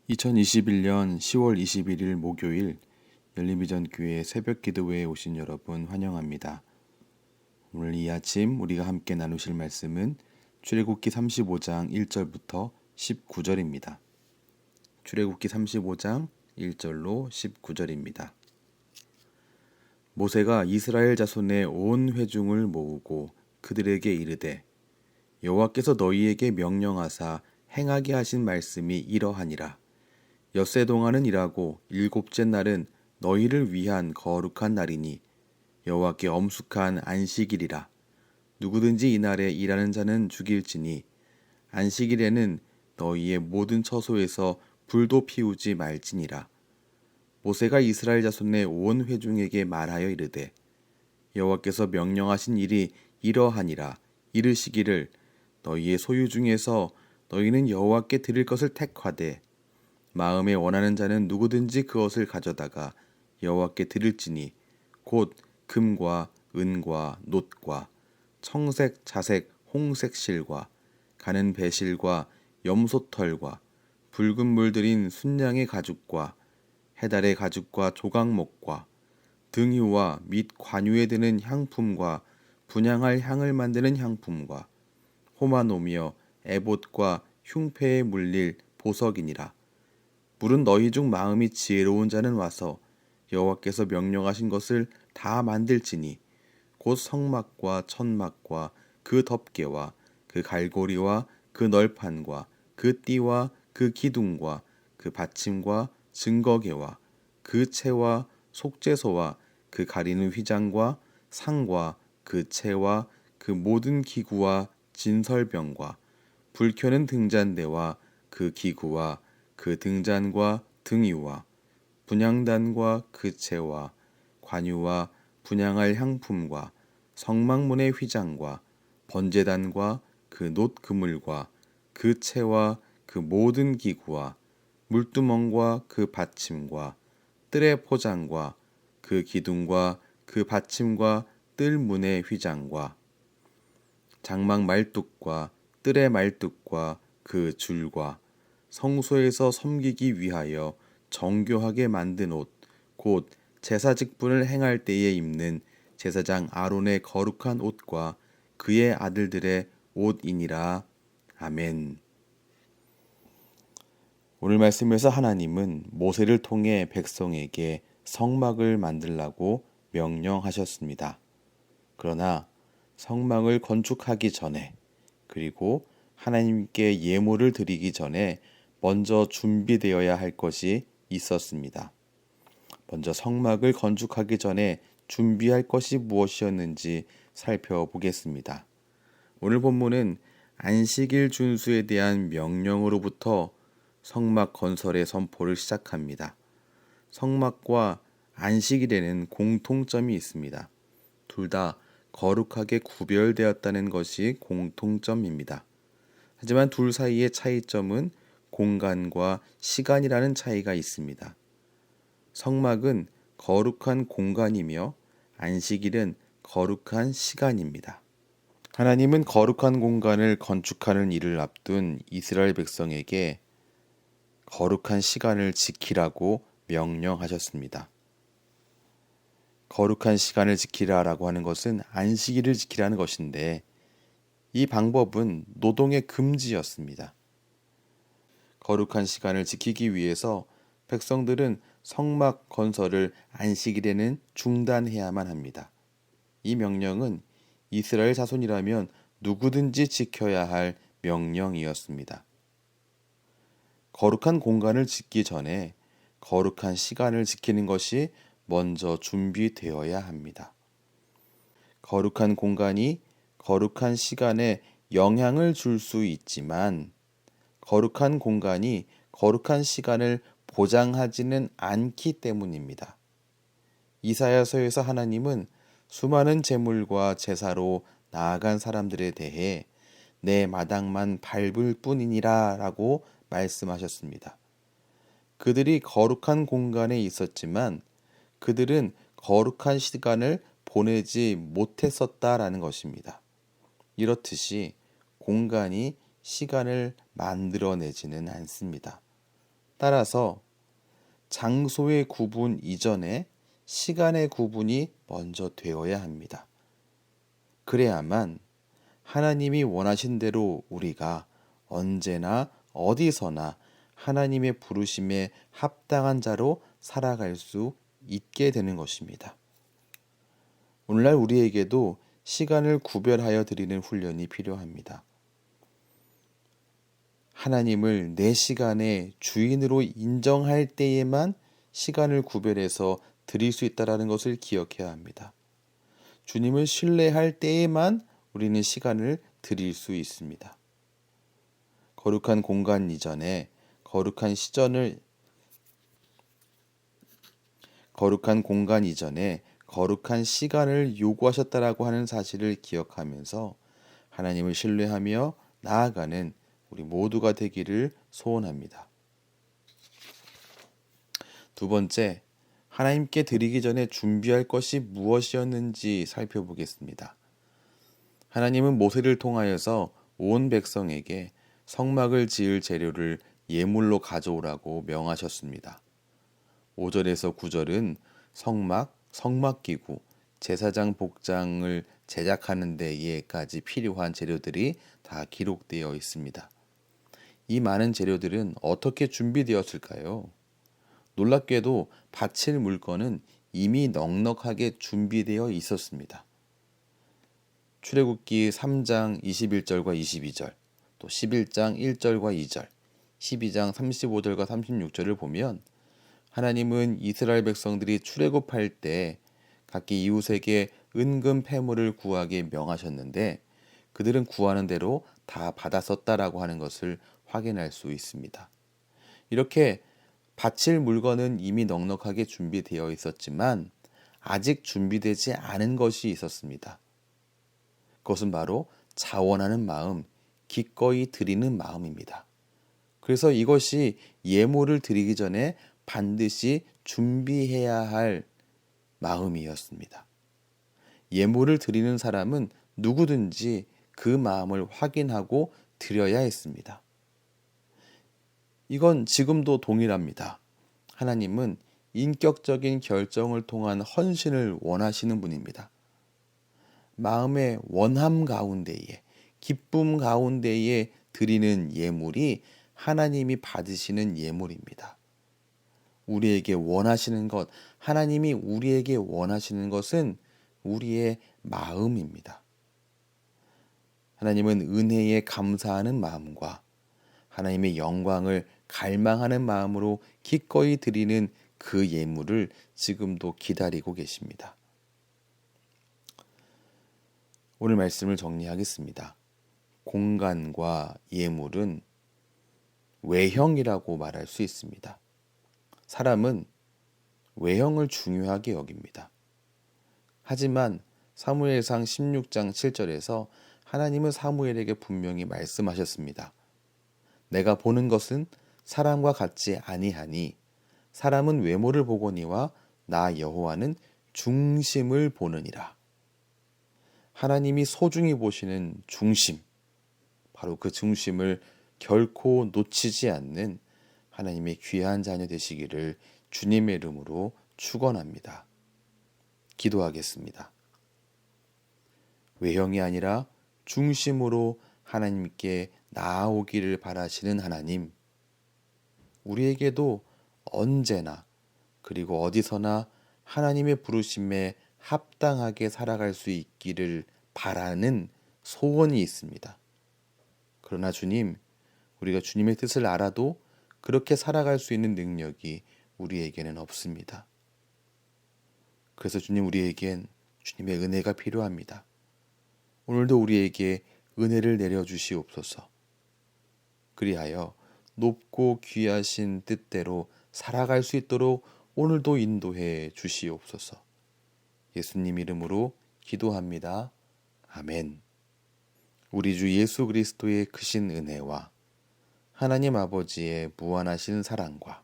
2021년 10월 21일 목요일 열림비전교회 새벽 기도회에 오신 여러분 환영합니다. 오늘 이 아침 우리가 함께 나누실 말씀은 출애굽기 35장 1절부터 19절입니다. 출애굽기 35장 1절로 19절입니다. 모세가 이스라엘 자손의 온 회중을 모으고 그들에게 이르되 여호와께서 너희에게 명령하사 행하게 하신 말씀이 이러하니라. 엿새 동안은 일하고 일곱째 날은 너희를 위한 거룩한 날이니 여호와께 엄숙한 안식일이라. 누구든지 이날에 일하는 자는 죽일지니 안식일에는 너희의 모든 처소에서 불도 피우지 말지니라. 모세가 이스라엘 자손의 온 회중에게 말하여 이르되 여호와께서 명령하신 일이 이러하니라. 이르시기를 너희의 소유 중에서 너희는 여호와께 드릴 것을 택하되 마음에 원하는 자는 누구든지 그것을 가져다가 여호와께 드릴지니 곧 금과 은과 놋과 청색, 자색, 홍색 실과 가는 배실과 염소털과 붉은 물들인 순양의 가죽과 해달의 가죽과 조각목과 등유와 및 관유에 드는 향품과 분향할 향을 만드는 향품과 호마노며 에봇과 흉패에 물릴 보석이니라. 물은 너희 중 마음이 지혜로운 자는 와서 여호와께서 명령하신 것을 다 만들지니 곧 성막과 천막과 그 덮개와 그 갈고리와 그 널판과 그 띠와 그 기둥과 그 받침과 증거개와 그 채와 속죄소와 그 가리는 휘장과 상과 그 채와 그 모든 기구와 진설병과 불 켜는 등잔대와 그 기구와 그 등잔과 등유와 분향단과 그 채와 관유와 분향할 향품과 성막문의 휘장과 번제단과 그 놋 그물과 그 채와 그 모든 기구와 물두멍과 그 받침과 뜰의 포장과 그 기둥과 그 받침과 뜰문의 휘장과 장막 말뚝과 뜰의 말뚝과 그 줄과 성소에서 섬기기 위하여 정교하게 만든 옷, 곧 제사 직분을 행할 때에 입는 제사장 아론의 거룩한 옷과 그의 아들들의 옷이니라. 아멘. 오늘 말씀에서 하나님은 모세를 통해 백성에게 성막을 만들라고 명령하셨습니다. 그러나 성막을 건축하기 전에 그리고 하나님께 예물을 드리기 전에 먼저 준비되어야 할 것이 있었습니다. 먼저 성막을 건축하기 전에 준비할 것이 무엇이었는지 살펴보겠습니다. 오늘 본문은 안식일 준수에 대한 명령으로부터 성막 건설의 선포를 시작합니다. 성막과 안식일에는 공통점이 있습니다. 둘 다 거룩하게 구별되었다는 것이 공통점입니다. 하지만 둘 사이의 차이점은 공간과 시간이라는 차이가 있습니다. 성막은 거룩한 공간이며 안식일은 거룩한 시간입니다. 하나님은 거룩한 공간을 건축하는 일을 앞둔 이스라엘 백성에게 거룩한 시간을 지키라고 명령하셨습니다. 거룩한 시간을 지키라라고 하는 것은 안식일을 지키라는 것인데 이 방법은 노동의 금지였습니다. 거룩한 시간을 지키기 위해서 백성들은 성막 건설을 안식일에는 중단해야만 합니다. 이 명령은 이스라엘 자손이라면 누구든지 지켜야 할 명령이었습니다. 거룩한 공간을 짓기 전에 거룩한 시간을 지키는 것이 먼저 준비되어야 합니다. 거룩한 공간이 거룩한 시간에 영향을 줄 수 있지만 거룩한 공간이 거룩한 시간을 보장하지는 않기 때문입니다. 이사야서에서 하나님은 수많은 제물과 제사로 나아간 사람들에 대해 내 마당만 밟을 뿐이니라 라고 말씀하셨습니다. 그들이 거룩한 공간에 있었지만 그들은 거룩한 시간을 보내지 못했었다라는 것입니다. 이렇듯이 공간이 시간을 만들어내지는 않습니다. 따라서 장소의 구분 이전에 시간의 구분이 먼저 되어야 합니다. 그래야만 하나님이 원하신 대로 우리가 언제나 어디서나 하나님의 부르심에 합당한 자로 살아갈 수 있게 되는 것입니다. 오늘날 우리에게도 시간을 구별하여 드리는 훈련이 필요합니다. 하나님을 내 시간의 주인으로 인정할 때에만 시간을 구별해서 드릴 수 있다는 것을 기억해야 합니다. 주님을 신뢰할 때에만 우리는 시간을 드릴 수 있습니다. 거룩한 공간 이전에 거룩한 시간을 요구하셨다라고 하는 사실을 기억하면서 하나님을 신뢰하며 나아가는 우리 모두가 되기를 소원합니다. 두 번째, 하나님께 드리기 전에 준비할 것이 무엇이었는지 살펴보겠습니다. 하나님은 모세를 통하여서 온 백성에게 성막을 지을 재료를 예물로 가져오라고 명하셨습니다. 5절에서 9절은 성막, 성막기구, 제사장 복장을 제작하는 데에까지 필요한 재료들이 다 기록되어 있습니다. 이 많은 재료들은 어떻게 준비되었을까요? 놀랍게도 바칠 물건은 이미 넉넉하게 준비되어 있었습니다. 출애굽기 3장 21절과 22절, 또 11장 1절과 2절, 12장 35절과 36절을 보면 하나님은 이스라엘 백성들이 출애굽할 때 각기 이웃에게 은금 패물을 구하게 명하셨는데 그들은 구하는 대로 다 받았었다라고 하는 것을 확인할 수 있습니다. 이렇게 바칠 물건은 이미 넉넉하게 준비되어 있었지만 아직 준비되지 않은 것이 있었습니다. 그것은 바로 자원하는 마음, 기꺼이 드리는 마음입니다. 그래서 이것이 예물을 드리기 전에 반드시 준비해야 할 마음이었습니다. 예물을 드리는 사람은 누구든지 그 마음을 확인하고 드려야 했습니다. 이건 지금도 동일합니다. 하나님은 인격적인 결정을 통한 헌신을 원하시는 분입니다. 마음의 원함 가운데에, 기쁨 가운데에 드리는 예물이 하나님이 받으시는 예물입니다. 우리에게 원하시는 것, 하나님이 우리에게 원하시는 것은 우리의 마음입니다. 하나님은 은혜에 감사하는 마음과 하나님의 영광을 갈망하는 마음으로 기꺼이 드리는 그 예물을 지금도 기다리고 계십니다. 오늘 말씀을 정리하겠습니다. 공간과 예물은 외형이라고 말할 수 있습니다. 사람은 외형을 중요하게 여깁니다. 하지만 사무엘상 16장 7절에서 하나님은 사무엘에게 분명히 말씀하셨습니다. 내가 보는 것은 사람과 같지 아니하니 사람은 외모를 보거니와 나 여호와는 중심을 보느니라. 하나님이 소중히 보시는 중심, 바로 그 중심을 결코 놓치지 않는 하나님의 귀한 자녀 되시기를 주님의 이름으로 축원합니다. 기도하겠습니다. 외형이 아니라 중심으로 하나님께 나아오기를 바라시는 하나님, 우리에게도 언제나 그리고 어디서나 하나님의 부르심에 합당하게 살아갈 수 있기를 바라는 소원이 있습니다. 그러나 주님, 우리가 주님의 뜻을 알아도 그렇게 살아갈 수 있는 능력이 우리에게는 없습니다. 그래서 주님, 우리에겐 주님의 은혜가 필요합니다. 오늘도 우리에게 은혜를 내려주시옵소서. 그리하여 높고 귀하신 뜻대로 살아갈 수 있도록 오늘도 인도해 주시옵소서. 예수님 이름으로 기도합니다. 아멘. 우리 주 예수 그리스도의 크신 은혜와 하나님 아버지의 무한하신 사랑과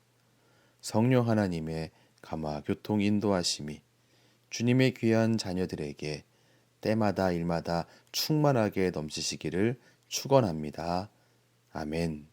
성령 하나님의 감화 교통 인도하심이 주님의 귀한 자녀들에게 때마다 일마다 충만하게 넘치시기를 축원합니다. 아멘.